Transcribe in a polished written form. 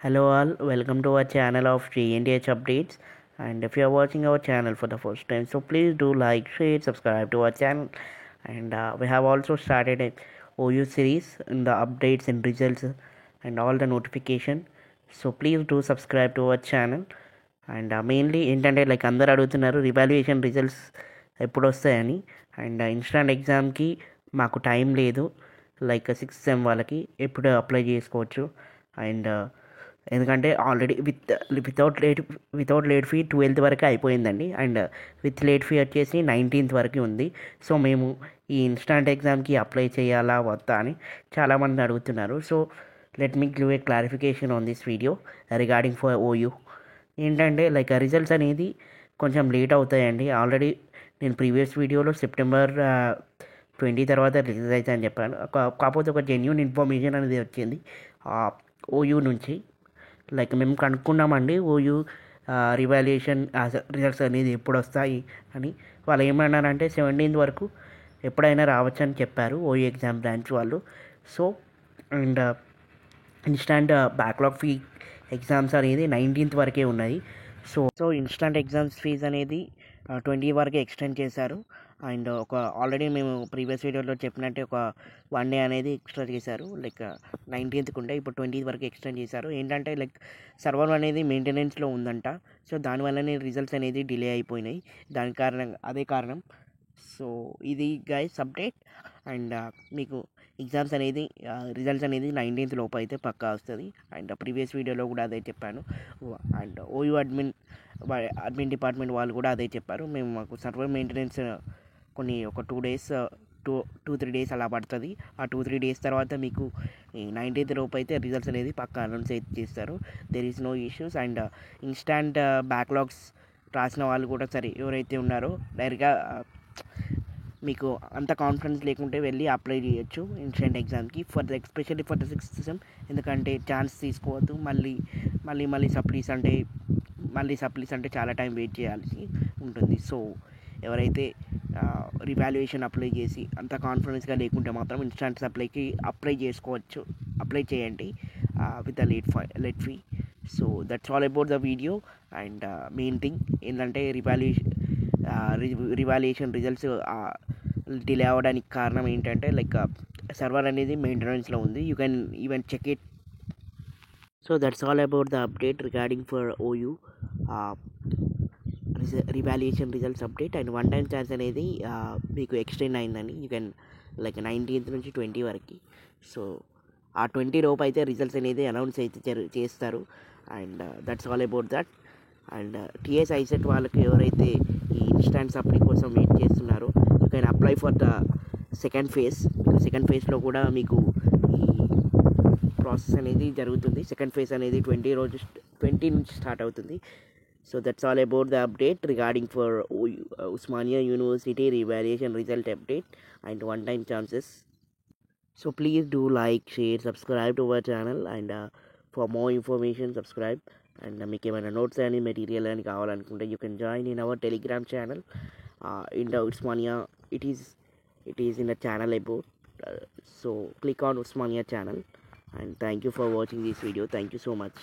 Hello all, welcome to our channel of GNDH updates. And if you are watching our channel for the first time, so please do like, share, subscribe to our channel. And we have also started a OU series in the updates and results and all the notification. So please do subscribe to our channel. And mainly ఏంటంటే like అందరు అడుగుతున్నారు revaluation results ఎప్పుడు వస్తాయని. And instant ఎగ్జామ్కి మాకు time లేదు, like 6th sem వాళ్ళకి ఎప్పుడు అప్లై చేసుకోవచ్చు. అండ్ ఎందుకంటే already without late fee 12th వరకు అయిపోయిందండి. అండ్ విత్ లేట్ ఫీ వచ్చేసి 19th వరకు ఉంది. సో మేము ఈ ఇన్స్టాంట్ ఎగ్జామ్కి అప్లై చేయాలా వద్దా అని చాలామంది అడుగుతున్నారు. So let me give a clarification on this video regarding for OU. ఏంటంటే లైక్ రిజల్ట్స్ అనేది కొంచెం లేట్ అవుతాయండి. ఆల్రెడీ నేను ప్రీవియస్ వీడియోలో సెప్టెంబర్ 20 తర్వాత రిలీజ్ అవుతాయని చెప్పాను. కాకపోతే ఒక జెన్యూన్ ఇన్ఫర్మేషన్ అనేది వచ్చింది ఓయూ నుంచి. లైక్ మేము కనుక్కున్నామండి ఓయూ రివాల్యుయేషన్ రిజల్ట్స్ అనేది ఎప్పుడు వస్తాయి అని. వాళ్ళు ఏమన్నారంటే 17th వరకు ఎప్పుడైనా రావచ్చు అని చెప్పారు ఓయూ ఎగ్జామ్ బ్రాంచ్ వాళ్ళు. So and instant backlog fee exams అనేది 19th వరకే ఉన్నాయి. సో ఇన్స్టాంట్ ఎగ్జామ్స్ ఫీజ్ అనేది 20 వరకు ఎక్స్టెండ్ చేశారు. అండ్ ఆల్రెడీ మేము ప్రీవియస్ వీడియోలో చెప్పినట్టే ఒక 1 డే అనేది ఎక్స్ట్రా చేశారు. లైక్ 19th ఉండే ఇప్పుడు 20 వరకు ఎక్స్టెండ్ చేశారు. ఏంటంటే లైక్ సర్వర్ అనేది మెయింటెనెన్స్లో ఉందంట. సో దానివల్లనే రిజల్ట్స్ అనేది డిలే అయిపోయినాయి. అదే కారణం. సో ఇది గైస్ అప్డేట్. అండ్ మీకు ఎగ్జామ్స్ అనేది రిజల్ట్స్ అనేది 19th లోపు అయితే పక్కా వస్తుంది. అండ్ ప్రీవియస్ వీడియోలో కూడా అదే చెప్పాను. అండ్ ఓయూ అడ్మిన్ డిపార్ట్మెంట్ వాళ్ళు కూడా అదే చెప్పారు. మాకు సర్వర్ మెయింటెనెన్స్ ఒక 2 days 2-3 days అలా పడుతుంది. ఆ 2-3 days తర్వాత మీకు 19th లోపు అయితే రిజల్ట్స్ అనేది పక్కా అనౌన్స్ అయితే చేస్తారు. There is no issues. And instant backlogs రాసిన వాళ్ళు కూడా సరే ఎవరైతే ఉన్నారో డైరెక్ట్గా మీకు అంత కాన్ఫిడెన్స్ లేకుంటే వెళ్ళి అప్లై చేయొచ్చు ఇన్స్టెంట్ ఎగ్జామ్కి especially for the 6th sem. ఎందుకంటే ఛాన్స్ తీసుకోవద్దు. మళ్ళీ సప్లీస్ అంటే చాలా టైం వెయిట్ చేయాల్సి ఉంటుంది. సో ఎవరైతే రివాల్యుయేషన్ అప్లై చేసి అంత కాన్ఫిడెన్స్గా లేకుంటే మాత్రం ఇన్స్టాంట్ సప్లైకి అప్లై చేయండి with the late fee. So that's all about the video. And main thing ఏంటంటే రివాల్యుయేషన్ రిజల్ట్స్ డిలే అవ్వడానికి కారణం ఏంటంటే లైక్ సర్వర్ అనేది మెయింటెనెన్స్లో ఉంది. You can even check it. So that's all about the update regarding for OU revaluation results update. And 1 time chance అనేది మీకు extend అయిందని. యూ కెన్ లైక్ 19th నుంచి 20 వరకు. సో ఆ 20 లోపు అయితే రిజల్ట్స్ అనేది అనౌన్స్ అయితే చేస్తారు. And that's all about that. And TS ICET వాళ్ళకి ఎవరైతే ఈ ఇన్స్టాంట్ సప్లై కోసం వెయిట్ చేస్తున్నారో you can apply for the second ఫేజ్లో కూడా మీకు ఈ ప్రాసెస్ అనేది జరుగుతుంది. సెకండ్ ఫేజ్ అనేది 20 నుంచి స్టార్ట్ అవుతుంది. So that's all about the update regarding for Osmania University revaluation result update and 1 time chances. So please do like, share, subscribe to our channel. And for more information subscribe. And మీకు ఏమైనా notes అని material అని కావాలనుకుంటే you can join in our telegram channel in the Osmania. It is in the channel about. So click on Osmania channel. And thank you for watching this video. Thank you so much.